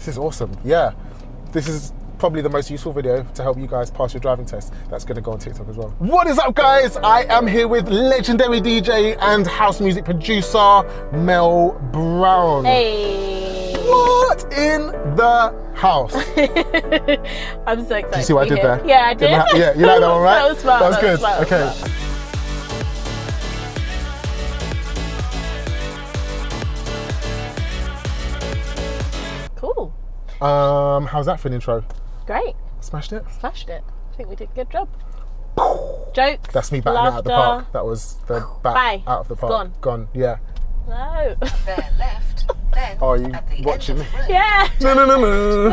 This is awesome. Yeah. This is probably the most useful video to help you guys pass your driving test. That's going to go on TikTok as well. What is up, guys? I am here with legendary DJ and house music producer Mel Brown. Hey. What in the house? I'm so excited. Did you see what I did there? Yeah, I did. Yeah, you like that one, right? That was smart. That was good. Smart, okay. Smart. Cool. How's that for an intro? Great. Smashed it? Smashed it. I think we did a good job. Jokes. That's me batting out of the park. That was the bat out of the park. Gone. Yeah. No. There left. Then are you watching me? Yeah. No. No.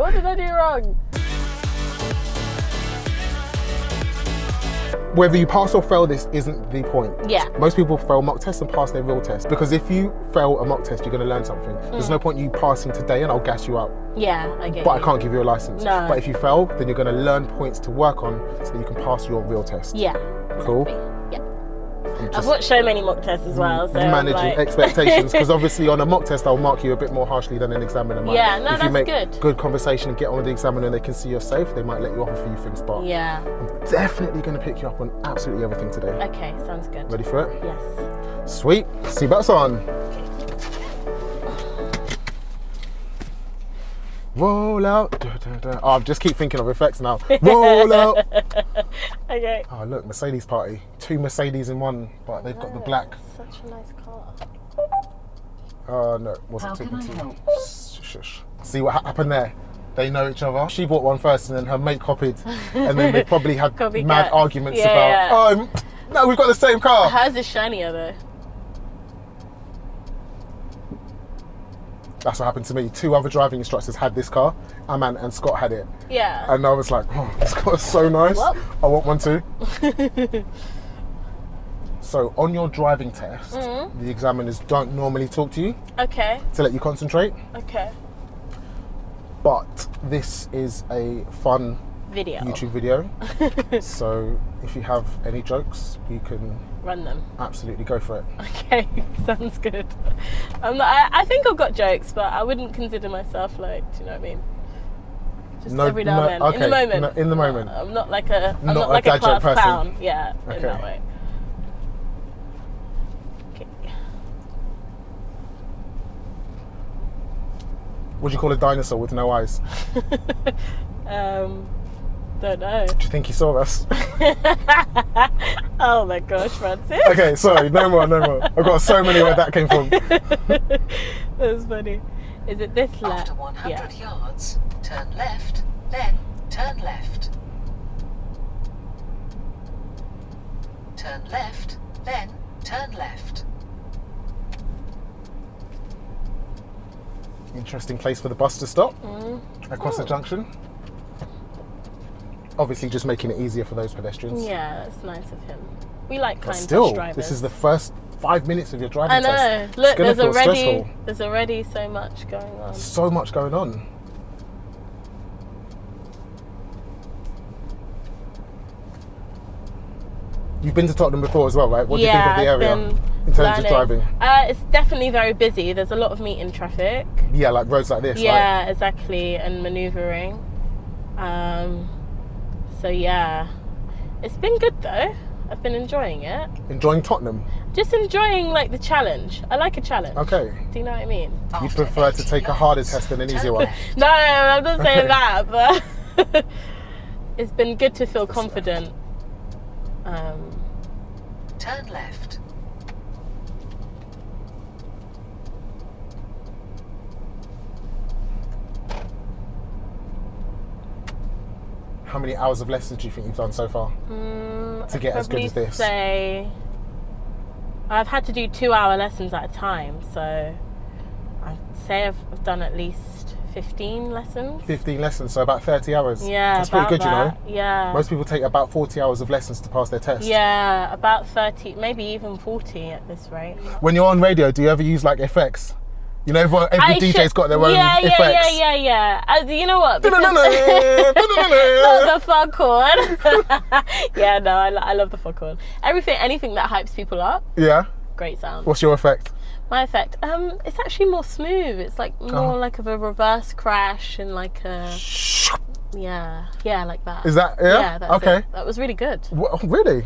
What did I do wrong? Whether you pass or fail this isn't the point. Yeah. Most people fail mock tests and pass their real test, because if you fail a mock test, you're going to learn something. There's no point you passing today and I'll gas you up. Yeah, I get it. But I can't give you a license. No. But if you fail, then you're going to learn points to work on so that you can pass your real test. Yeah. Cool. Exactly. Yeah. I've watched so many mock tests as well. So managing expectations, because obviously on a mock test I'll mark you a bit more harshly than an examiner might. Yeah, no, if you make good. Good conversation and get on with the examiner and they can see you're safe, they might let you off a few things. But yeah, I'm definitely going to pick you up on absolutely everything today. Okay, sounds good. Ready for it? Yes. Sweet. Seatbelts on. Roll out. Oh, I just keep thinking of effects now. Roll out. Okay. Oh, look, Mercedes party. 2 Mercedes in one, but they've got the black. Such a nice car. Oh, no, wasn't talking to you. Shush. See what happened there? They know each other. She bought one first and then her mate copied. And then they probably had mad arguments about, no, we've got the same car. Hers is shinier though. That's what happened to me. 2 other driving instructors had this car. Aman and Scott had it. Yeah. And I was like, oh, this car is so nice. What? I want one too. So on your driving test, the examiners don't normally talk to you. Okay. To let you concentrate. Okay. But this is a fun video. YouTube video. So if you have any jokes, you can run them. Absolutely go for it. Okay, sounds good. I think I've got jokes, but I wouldn't consider myself like, do you know what I mean? Just every now and then. Okay. In the moment. No, in the moment. I'm not like a gadget class person. clown. Yeah, okay. In that way. Okay. What do you call a dinosaur with no eyes? Don't know. Do you think he saw us? Oh my gosh, Francis. Okay, sorry, no more. I've got so many where that came from. That's funny. Is it this left? After 100 yards, turn left, then turn left. Turn left, then turn left. Interesting place for the bus to stop across the junction. Obviously just making it easier for those pedestrians. Yeah, that's nice of him. We like kind still, drivers. This is the first 5 minutes of your driving test. I know. Look, stressful. There's already so much going on. So much going on. You've been to Tottenham before as well, right? What do you think of the area in terms of driving? It's definitely very busy. There's a lot of meeting traffic. Yeah, like roads like this, yeah, right? Exactly, and manoeuvring. So yeah, it's been good though. I've been enjoying it. Enjoying Tottenham? Just enjoying like the challenge. I like a challenge. Okay. Do you know what I mean? You prefer to take a harder test than an easier one? No, I'm not saying that, but it's been good to feel confident. Turn left. How many hours of lessons do you think you've done so far to get as good as this? Say I've had to do 2-hour lessons at a time, so I'd say I've done at least 15 lessons. 15 lessons, so about 30 hours. Yeah, that's pretty good, you know. Yeah. Most people take about 40 hours of lessons to pass their test. Yeah, about 30, maybe even 40 at this rate. When you're on radio, do you ever use like effects? You know, every DJ's got their own effects. Yeah. You know what? Not the foghorn. Yeah, no, I love the foghorn. Anything that hypes people up. Yeah. Great sound. What's your effect? My effect, it's actually more smooth. It's like more like of a reverse crash and like a like that. Is that that's okay? It. That was really good. Well, really?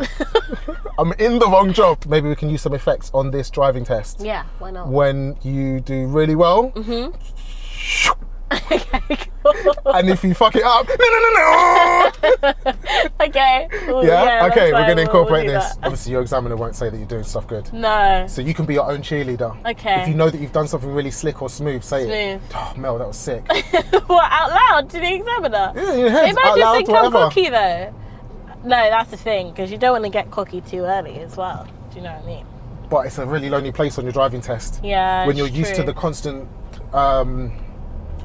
I'm in the wrong job. Maybe we can use some effects on this driving test. Yeah, why not? When you do really well. Okay, cool. And if you fuck it up, no. Okay. Well, yeah. Okay, we're gonna incorporate we'll this. that. Obviously, your examiner won't say that you're doing stuff good. No. So you can be your own cheerleader. Okay. If you know that you've done something really slick or smooth, say it. Smooth. Oh, Mel, that was sick. What, out loud to the examiner? Yeah, in your head. If I out just loud, think I'm whatever. cocky though. No, that's the thing, because you don't want to get cocky too early as well. Do you know what I mean? But it's a really lonely place on your driving test. Yeah. When you're used to the constant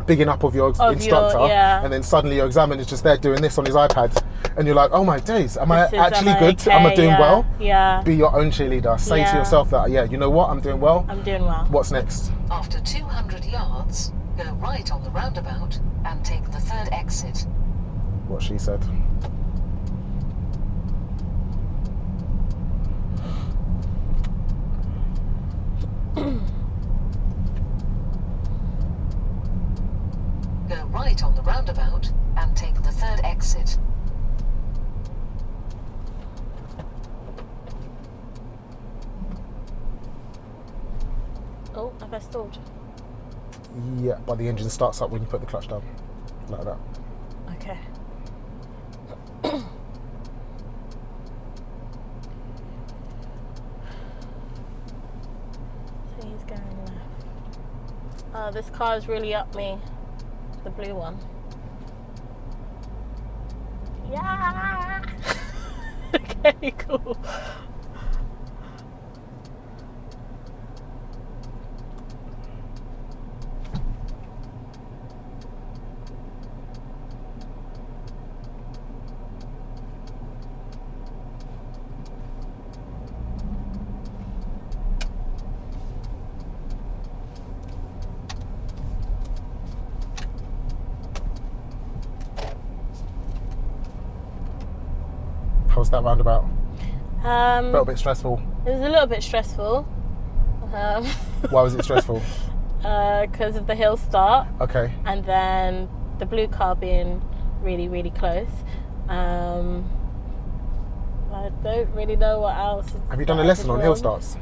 bigging up of your instructor, and then suddenly your examiner's just there doing this on his iPad, and you're like, oh my days, am I actually good? Okay? Am I doing well? Yeah. Be your own cheerleader. Say to yourself that, you know what, I'm doing well. I'm doing well. What's next? After 200 yards, go right on the roundabout and take the third exit. What she said. Go right on the roundabout and take the third exit. Oh, have I stalled? Yeah, but the engine starts up when you put the clutch down. Like that. Okay. So he's going left. Oh, this car is really up me. The blue one. Yeah. Okay, cool. How was that roundabout? Felt a bit stressful. It was a little bit stressful. Why was it stressful? Because of the hill start. Okay. And then the blue car being really, really close. I don't really know what else. Have you done a lesson on hill starts?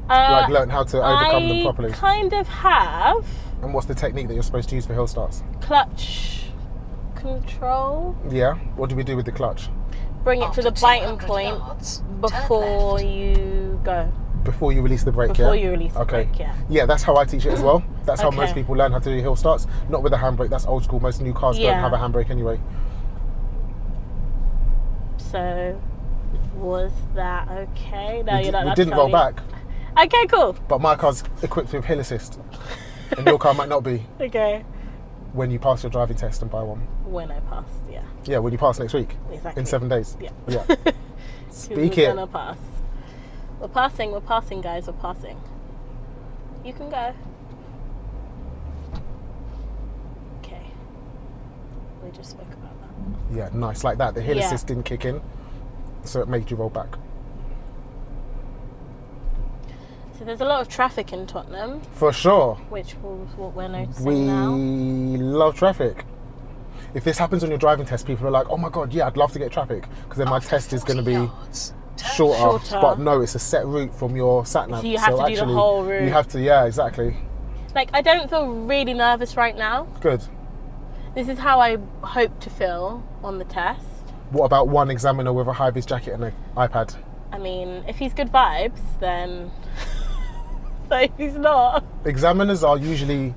Like learn how to overcome them properly? I kind of have. And what's the technique that you're supposed to use for hill starts? Clutch control. Yeah. What do we do with the clutch? Bring it to the biting point before you go. Before you release the brake, Before you release the brake, yeah. Yeah, that's how I teach it as well. That's how Okay. most people learn how to do hill starts. Not with a handbrake, that's old school. Most new cars don't have a handbrake anyway. So, was that okay? No, you're not. We didn't roll back. Okay, cool. But my car's equipped with hill assist. And your car might not be. Okay. When you pass your driving test and buy one. When I pass, yeah. Yeah, when you pass next week. Exactly. In 7 days. Yeah. Yeah. Speak We're it. gonna pass. We're passing, guys, we're passing. You can go. Okay. We just spoke about that. Yeah, nice, like that. The hill assist didn't kick in, so it made you roll back. So there's a lot of traffic in Tottenham. For sure. Which was what we're noticing We now. love traffic. If this happens on your driving test, people are like, oh my God, yeah, I'd love to get traffic, because then my test is going to be shorter. But no, it's a set route from your sat nav. So you have to do the whole route. You have to, yeah, exactly. Like, I don't feel really nervous right now. Good. This is how I hope to feel on the test. What about one examiner with a high-vis jacket and an iPad? I mean, if he's good vibes, then... But if he's not... Examiners are usually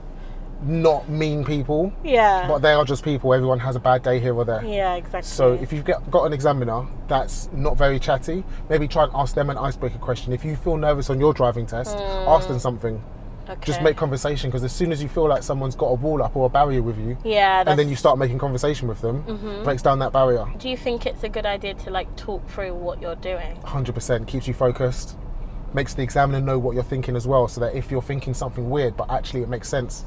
not mean people. Yeah. But they are just people. Everyone has a bad day here or there. Yeah, exactly. So if you've got an examiner that's not very chatty, maybe try and ask them an icebreaker question. If you feel nervous on your driving test, ask them something. Okay. Just make conversation, because as soon as you feel like someone's got a wall up or a barrier with you, and then you start making conversation with them, breaks down that barrier. Do you think it's a good idea to like talk through what you're doing? 100%. Keeps you focused. Makes the examiner know what you're thinking as well, so that if you're thinking something weird but actually it makes sense,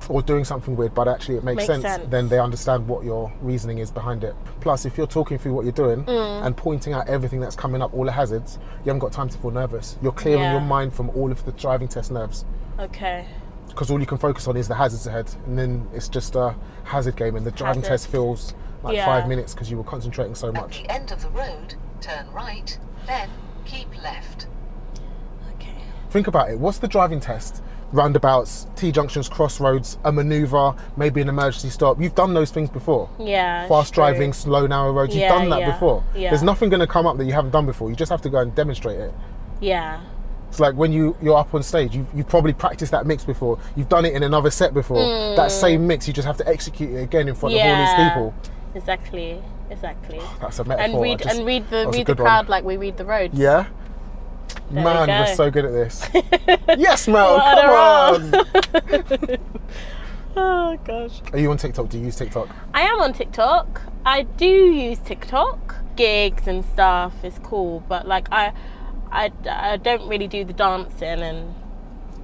or doing something weird, but actually it makes sense, then they understand what your reasoning is behind it. Plus, if you're talking through what you're doing and pointing out everything that's coming up, all the hazards, you haven't got time to feel nervous. You're clearing your mind from all of the driving test nerves. Okay. Because all you can focus on is the hazards ahead, and then it's just a hazard game, and the driving test feels like 5 minutes because you were concentrating so much. At the end of the road, turn right, then keep left. Okay. Think about it. What's the driving test? Roundabouts, T-junctions, crossroads, a manoeuvre, maybe an emergency stop. You've done those things before. Yeah. Fast driving, slow, narrow roads. You've done that before. Yeah. There's nothing going to come up that you haven't done before. You just have to go and demonstrate it. Yeah. It's like when you're up on stage, you've probably practiced that mix before. You've done it in another set before. That same mix, you just have to execute it again in front of all these people. Exactly. That's a metaphor. And read the crowd like we read the roads. Yeah. There Man, we're so good at this. Yes, Mel, come on. Oh gosh. Are you on TikTok? Do you use TikTok? I am on TikTok. I do use TikTok. Gigs and stuff is cool, but like I don't really do the dancing and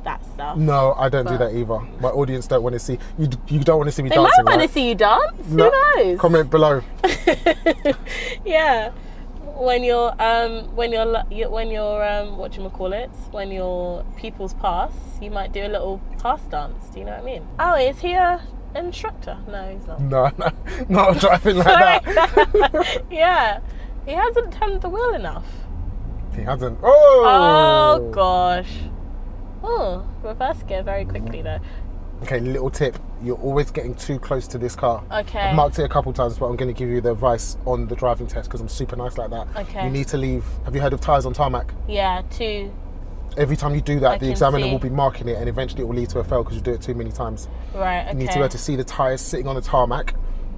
that stuff. No, I don't do that either. My audience don't want to see you. You don't want to see me they dancing. They might want right? to see you dance. No, who knows? Comment below. Yeah, when you're when your pupils pass, you might do a little pass dance. Do you know what I mean? Oh, is he a instructor? No, he's not. No, not driving like that. Yeah, he hasn't turned the wheel enough. He hasn't. Oh gosh. Oh, reverse gear very quickly though. Okay, little tip. You're always getting too close to this car. Okay. I've marked it a couple times, but I'm going to give you the advice on the driving test because I'm super nice like that. Okay. You need to leave. Have you heard of tyres on tarmac? Yeah, 2. Every time you do that, the examiner will be marking it and eventually it will lead to a fail because you do it too many times. Right, okay. You need to be able to see the tyres sitting on the tarmac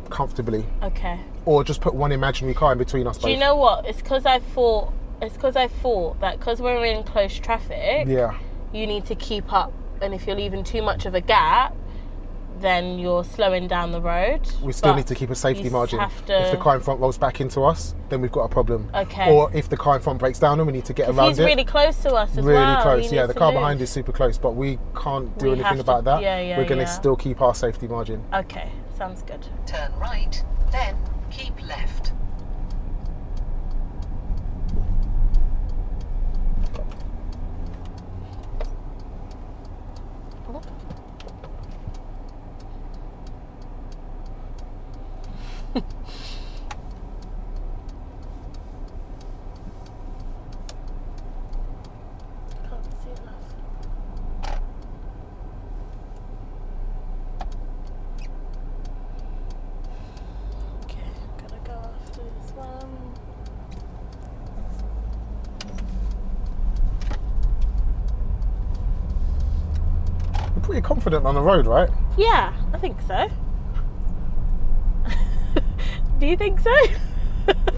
comfortably. Okay. Or just put one imaginary car in between us both. Do you know what? It's because I thought that because we're in close traffic, you need to keep up. And if you're leaving too much of a gap, then you're slowing down the road. We still need to keep a safety margin. If the car in front rolls back into us, then we've got a problem. Okay. Or if the car in front breaks down and we need to get around it. He's really close to us as well. Really close, yeah. The car behind is super close, but we can't do anything about that. We're going to still keep our safety margin. Okay, sounds good. Turn right, then keep left. Pretty confident on the road, right? Yeah, I think so. Do you think so?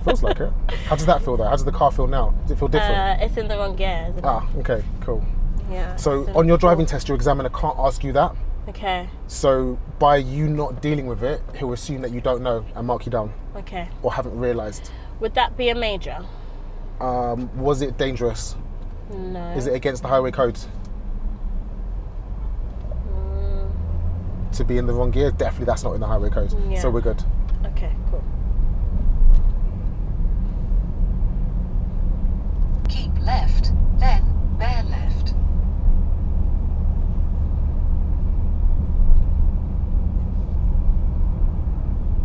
Feels like it. How does that feel though? How does the car feel now? Does it feel different? It's in the wrong gear, isn't it? Okay, cool. Yeah. So on your driving test, your examiner can't ask you that. Okay. So by you not dealing with it, he'll assume that you don't know and mark you down. Okay. Or haven't realised. Would that be a major? Was it dangerous? No. Is it against the highway code? To be in the wrong gear? Definitely that's not in the highway code. Yeah. So we're good. Okay, cool. Keep left, then bear left.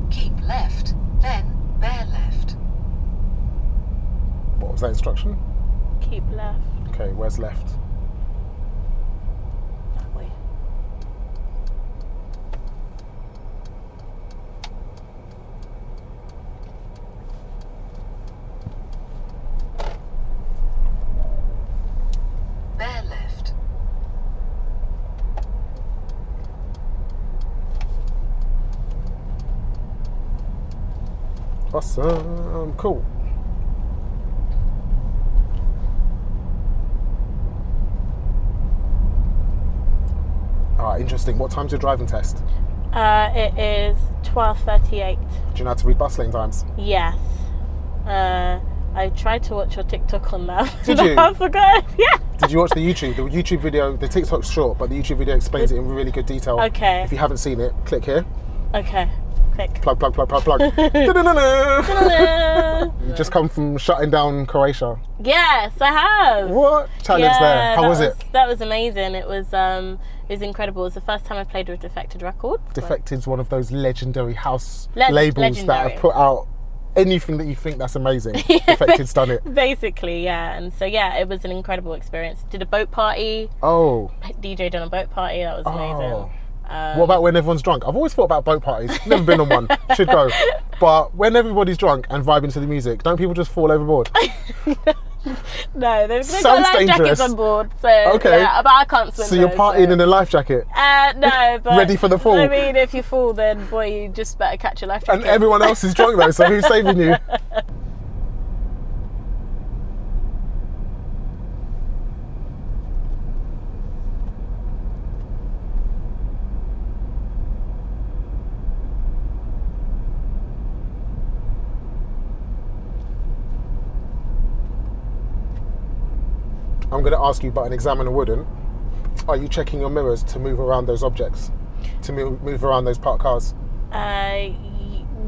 Keep left, then bear left. What was that instruction? Keep left. Okay, where's left? That way. Bear left. Awesome, cool. Interesting. What time's your driving test? It is 12:38. Do you know how to read bus lane times? Yes. I tried to watch your TikTok on that. Did you? I forgot. Yeah. Did you watch the YouTube? The YouTube video, the TikTok's short, but the YouTube video explains it in really good detail. Okay. If you haven't seen it, click here. Okay. Click. Plug. You just come from shutting down Croatia. Yes, I have. What? Challenge there. How was it? That was amazing. It was incredible. It was the first time I played with Defected Records. Defected's one of those legendary house labels that have put out anything that you think that's amazing. Defected's done it. Basically, yeah. And so, yeah, it was an incredible experience. Did a boat party. Oh. DJ'd on a boat party. That was amazing. What about when everyone's drunk? I've always thought about boat parties. Never been on one. Should go. But when everybody's drunk and vibing to the music, don't people just fall overboard? No, they've Sounds got life dangerous. jackets on board. So, okay. Yeah, but I can't swim. So you're partying in a life jacket? No, but... Ready for the fall? I mean, if you fall, then, boy, you just better catch a life jacket. And everyone else is drunk though, so who's saving you? I'm going to ask you, but an examiner wouldn't. Are you checking your mirrors to move around those objects? To move around those parked cars?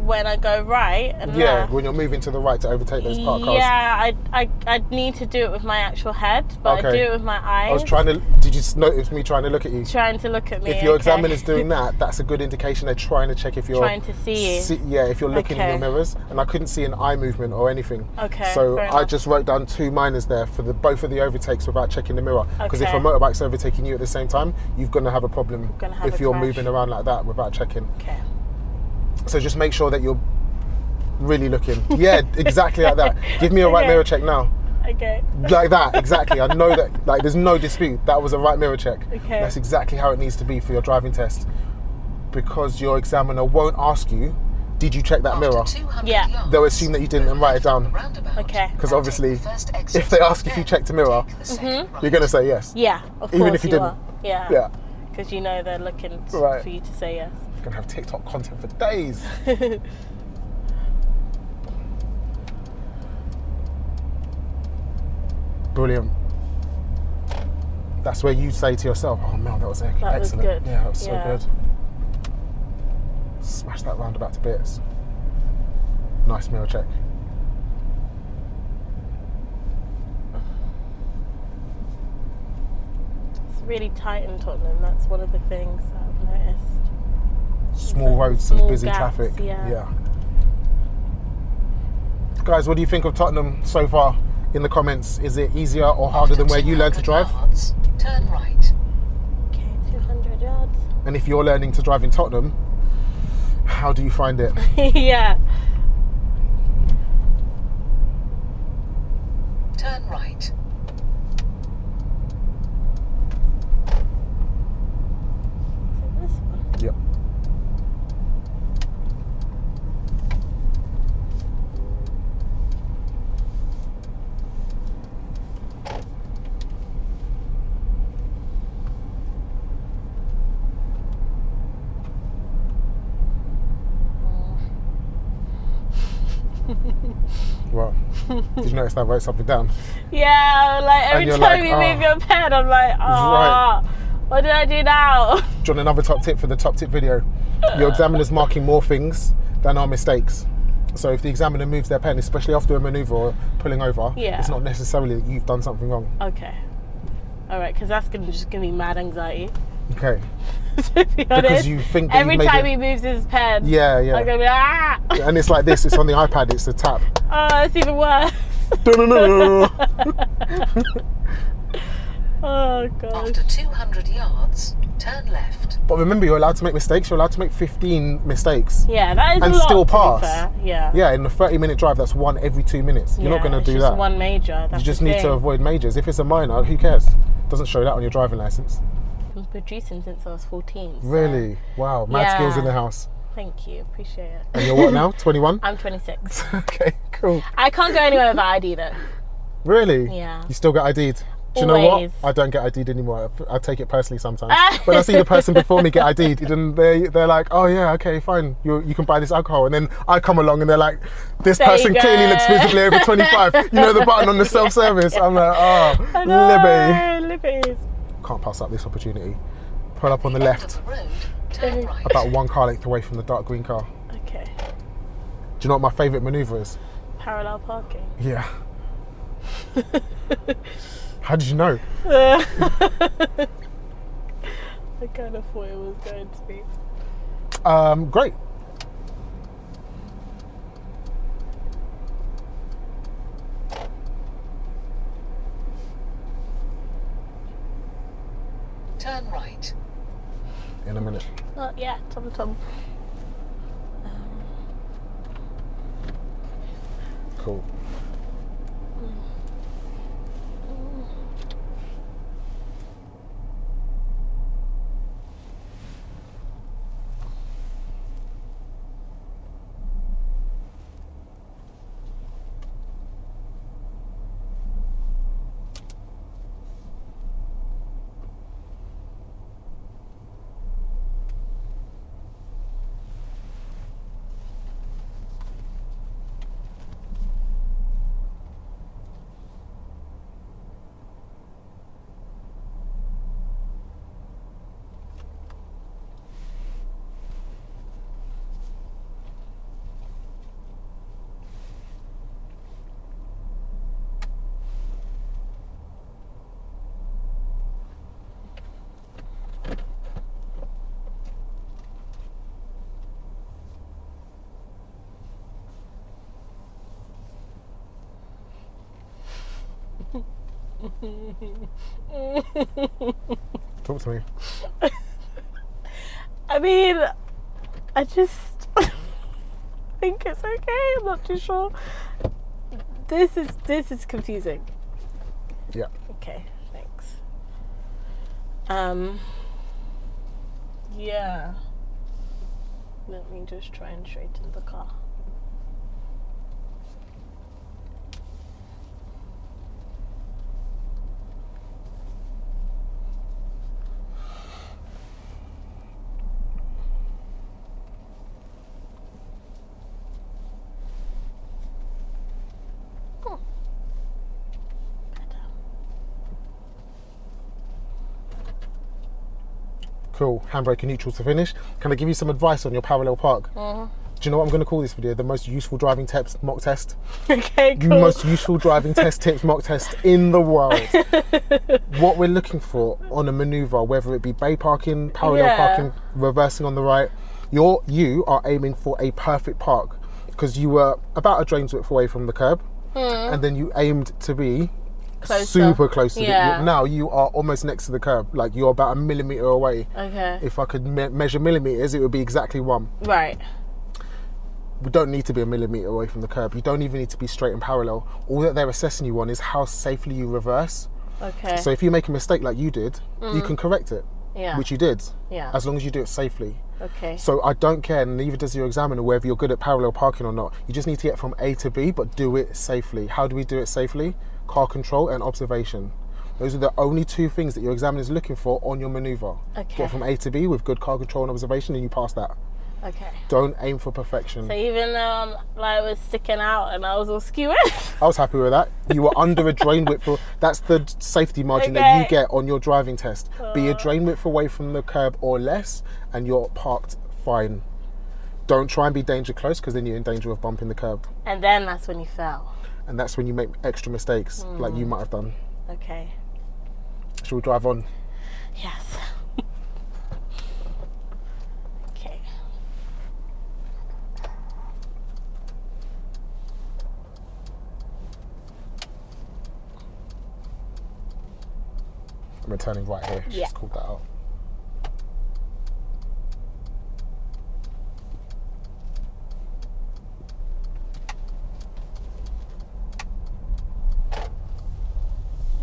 When I go right and left. When you're moving to the right to overtake those parked cars. Yeah, I'd need to do it with my actual head, but I do it with my eyes. I was trying to... Did you notice me trying to look at you? Trying to look at me, If your examiner's doing that, that's a good indication they're trying to check if you're... Trying to see you. If you're looking in your mirrors. And I couldn't see an eye movement or anything. Okay, so I just wrote down 2 minors there for both of the overtakes without checking the mirror. Because if a motorbike's overtaking you at the same time, you're going to have a problem if you're moving around like that without checking. Okay. So just make sure that you're really looking. Yeah, exactly like that. Give me a right mirror check now. Okay. Like that, exactly. I know that, like, there's no dispute. That was a right mirror check. Okay. That's exactly how it needs to be for your driving test. Because your examiner won't ask you, did you check that mirror? Yeah. They'll assume that you didn't and write it down. Okay. Because obviously, if they ask if you checked the mirror, you're going to say yes. Yeah, of course. Even if you didn't. Are. Yeah. Yeah. Because you know they're looking for you to say yes. You're going to have TikTok content for days. Brilliant. That's where you say to yourself, oh man, that was excellent. That was good. Yeah, that was so good. Smash that roundabout to bits. Nice mirror check. It's really tight in Tottenham. That's one of the things that I've noticed. Small roads and busy gaps, traffic. Yeah. Guys, what do you think of Tottenham so far? In the comments, is it easier or harder than where you learned to drive? Yards, turn right. Okay, 200 yards. And if you're learning to drive in Tottenham, how do you find it? Yeah. Turn right. So this one. Yep. Well, did you notice that I wrote something down? Yeah, like every time you move your pen, I'm like, what did I do now? Do you want another top tip for the top tip video? Your examiner's marking more things than are mistakes. So if the examiner moves their pen, especially after a manoeuvre or pulling over, it's not necessarily that you've done something wrong. Okay. All right, because that's just give me mad anxiety. Okay. To be honest, because you think that every time he moves his pen, I'm gonna be And it's like this. It's on the iPad. It's the tap. Oh, it's even worse. Oh god. After 200 yards, turn left. But remember, you're allowed to make mistakes. You're allowed to make 15 mistakes. Yeah, that is and a lot, still to pass. be fair. Yeah. Yeah, in a 30-minute drive, that's one every 2 minutes. You're not going to do just that. One major. That's you just need to avoid majors. If it's a minor, who cares? Doesn't show that on your driving license. I've been producing since I was 14. So. Really? Wow. Mad skills in the house. Thank you. Appreciate it. And you're what now? 21? I'm 26. Okay, cool. I can't go anywhere without ID though. Really? Yeah. You still get ID'd? Do you know what? I don't get ID'd anymore. I take it personally sometimes. When I see the person before me get ID'd, then they're like, oh yeah, okay, fine, you can buy this alcohol. And then I come along and they're like, this person clearly looks visibly over 25. You know the button on the self-service. I'm like, oh, Libby. Can't pass up this opportunity. Pull up on the left. About 1 car length away from the dark green car. Okay. Do you know what my favourite manoeuvre is? Parallel parking. Yeah. How did you know? I kind of thought it was going to be. Great. Turn right. In a minute. Not yet, Tom. Cool. Talk to me. I mean, I just think it's okay. I'm not too sure. This is confusing. Yeah. Okay, thanks. Yeah. Let me just try and straighten the car. Cool. Handbrake and neutral to finish. Can I give you some advice on your parallel park? Do you know what I'm going to call this video? The most useful driving tips mock test. Okay, cool. Most useful driving tips mock test in the world. What we're looking for on a manoeuvre, whether it be bay parking, parallel parking, reversing on the right, you are aiming for a perfect park because you were about a drain's width away from the curb, and then you aimed to be closer. Super close to it. Now you are almost next to the curb, like you're about 1 millimetre away. Okay. If I could measure millimetres, it would be exactly 1. Right. We don't need to be 1 millimetre away from the curb. You don't even need to be straight and parallel. All that they're assessing you on is how safely you reverse. Okay. So if you make a mistake like you did, you can correct it. Yeah. Which you did. Yeah. As long as you do it safely. Okay. So I don't care, and neither does your examiner, whether you're good at parallel parking or not. You just need to get from A to B, but do it safely. How do we do it safely? Car control and observation. Those are the only 2 things that your examiner is looking for on your manoeuvre. Okay. Get from A to B with good car control and observation, and you pass that. Okay. Don't aim for perfection. So even though I was sticking out and I was all skewing? I was happy with that. You were under a drain width. That's the safety margin that you get on your driving test. Be a drain width away from the curb or less, and you're parked fine. Don't try and be danger close, because then you're in danger of bumping the curb. And then that's when you fell. And that's when you make extra mistakes, like you might have done. Okay. Shall we drive on? Yes. Okay. I'm returning right here. Just called that out.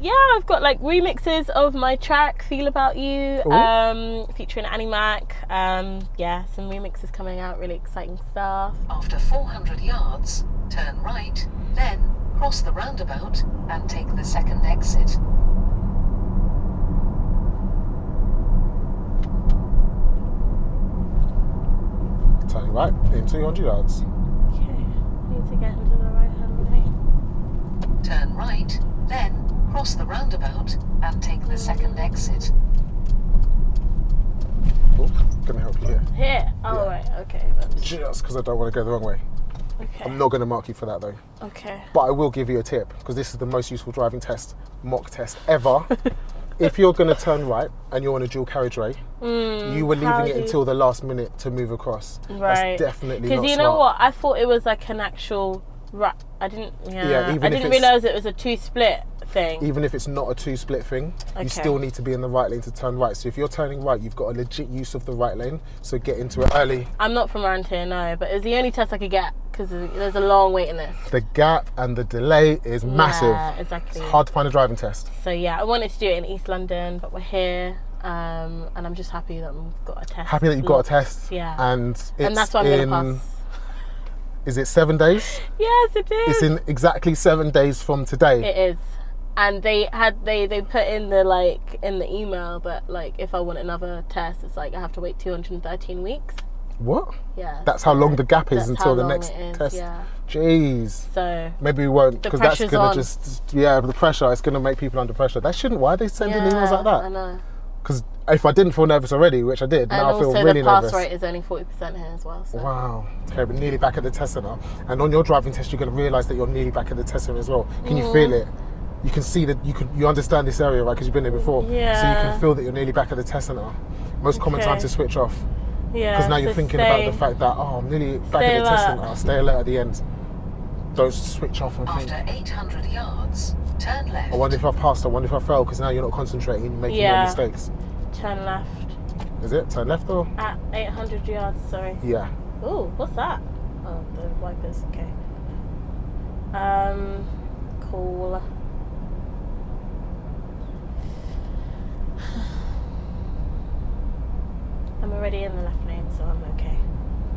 Yeah, I've got like remixes of my track Feel About You, featuring Annie Mac. Yeah, some remixes coming out, really exciting stuff. After 400 yards, turn right, then cross the roundabout and take the second exit. turn right in 200 yards. Okay, I need to get into the right-hand lane. Turn right, then cross the roundabout and take the second exit. Oh, can I help you here? Here? Oh, Yeah. right, okay. Just because I don't want to go the wrong way. Okay. I'm not going to mark you for that though. Okay. But I will give you a tip, because this is the most useful driving test, mock test ever. If you're going to turn right and you're on a dual carriageway, you were leaving it until the last minute to move across. Right. That's definitely not smart. Because you know what? I thought it was like an actual right. I didn't realise it was a 2-split thing. Even if it's not a 2-split thing, you still need to be in the right lane to turn right. So if you're turning right, you've got a legit use of the right lane. So get into it early. I'm not from around here, no, but it's the only test I could get because there's a long waiting list. The gap and the delay is massive. Yeah, exactly. It's hard to find a driving test. So yeah, I wanted to do it in East London, but we're here. And I'm just happy that we've got a test. Happy that you've got a test. Yeah. And that's what I'm going to pass. Is it 7 days? Yes, it is. It's in exactly 7 days from today. It is. And they put in the email that like if I want another test, it's like I have to wait 213 weeks. What? Yeah. That's how long the gap is until the next test. Yeah. Jeez. So maybe we won't, because that's gonna the pressure. It's gonna make people under pressure. That shouldn't. Why are they sending emails like that? I know. Because if I didn't feel nervous already, which I did, now I feel really nervous. And also the pass rate is only 40% here as well. So. Wow. Okay, but nearly back at the test center. And on your driving test, you're going to realise that you're nearly back at the test center as well. Can you feel it? You can see that you understand this area, right? Because you've been there before. Yeah. So you can feel that you're nearly back at the test center. Most common time to switch off. Yeah. Because now you're thinking about the fact that, I'm nearly back at the test center. Stay alert at the end. Don't switch off and think. After 800 yards, turn left. I wonder if I passed, I wonder if I failed, because now you're not concentrating and you're making more mistakes. Turn left. Is it? Turn left or? At 800 yards, sorry. Yeah. Ooh, what's that? Oh, the wipers, okay. Cool. I'm already in the left lane, so I'm okay.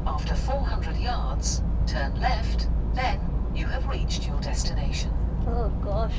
After 400 yards, turn left, then you have reached your destination. Oh gosh.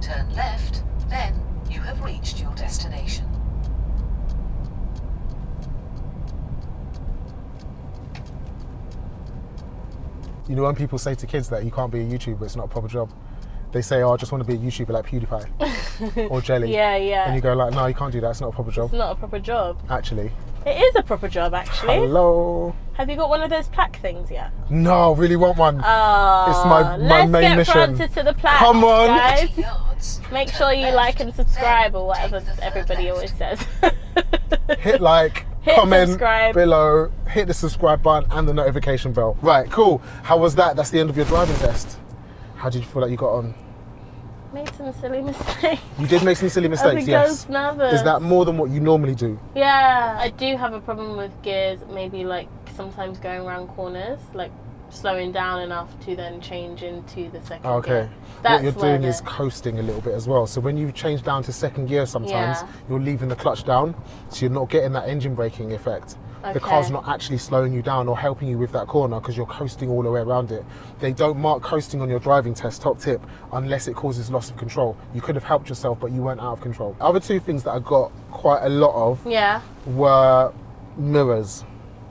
Turn left, then you have reached your destination. You know when people say to kids that you can't be a YouTuber, it's not a proper job. They say, I just want to be a YouTuber like PewDiePie or Jelly. Yeah. And you go like, no, you can't do that. It's not a proper job. It's not a proper job. Actually. It is a proper job, actually. Hello. Have you got one of those plaque things yet? No, I really want one. Oh, it's my main mission. Let's get Francis to the plaque, Come on. guys. Make sure you like and subscribe or whatever everybody always says. Hit like, hit comment subscribe below, hit the subscribe button and the notification bell. Right, cool. How was that? That's the end of your driving test. How did you feel like you got on? Made some silly mistakes. You did make some silly mistakes, yes. I was nervous. Is that more than what you normally do? Yeah, I do have a problem with gears, maybe like sometimes going around corners, like slowing down enough to then change into the second gear. What you're doing is coasting a little bit as well. So when you change down to second gear sometimes, you're leaving the clutch down, so you're not getting that engine braking effect. The car's not actually slowing you down or helping you with that corner because you're coasting all the way around it. They don't mark coasting on your driving test, top tip, unless it causes loss of control. You could have helped yourself, but you weren't out of control. Other two things that I got quite a lot of were mirrors.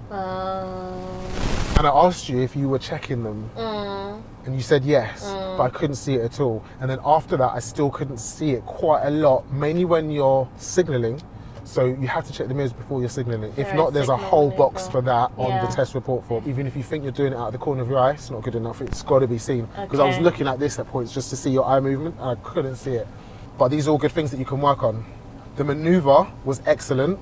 And I asked you if you were checking them. And you said yes, but I couldn't see it at all. And then after that, I still couldn't see it quite a lot, mainly when you're signalling. So you have to check the mirrors before you're signalling. If not, there's a whole box for that on the test report form. Even if you think you're doing it out of the corner of your eye, it's not good enough. It's got to be seen. Because I was looking at this at points just to see your eye movement, and I couldn't see it. But these are all good things that you can work on. The manoeuvre was excellent.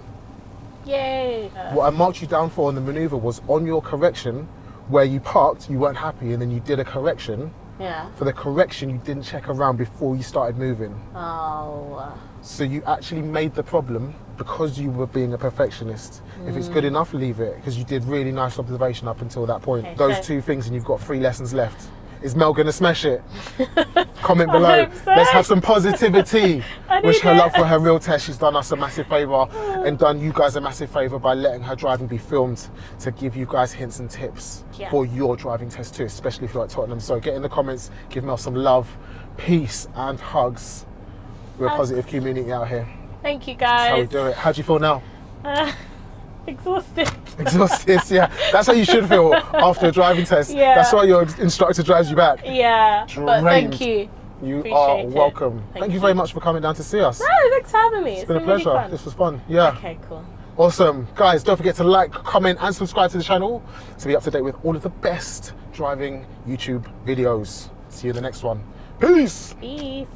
Yay! What I marked you down for on the manoeuvre was on your correction, where you parked, you weren't happy, and then you did a correction. Yeah. For the correction, you didn't check around before you started moving. Oh. So you actually made the problem because you were being a perfectionist. If it's good enough, leave it, because you did really nice observation up until that point. Okay, Those 2 things, and you've got 3 lessons left. Is Mel gonna smash it? Comment below. Hope so. Let's have some positivity. Wish her it. luck for her real test. She's done us a massive favour and done you guys a massive favour by letting her driving be filmed to give you guys hints and tips for your driving test too, especially if you're at Tottenham. So get in the comments, give Mel some love, peace and hugs. We're a positive community out here. Thank you, That's how we guys. do it. How do you feel now? Exhausted. Exhausted, yeah. That's how you should feel after a driving test. Yeah. That's why your instructor drives you back. Yeah. But thank you. You Appreciate are it. welcome. Thank you very much for coming down to see us. No, thanks for having me. It's been a pleasure. Really fun. This was fun. Yeah. Okay, cool. Awesome. Guys, don't forget to like, comment and subscribe to the channel to be up to date with all of the best driving YouTube videos. See you in the next one. Peace. Peace.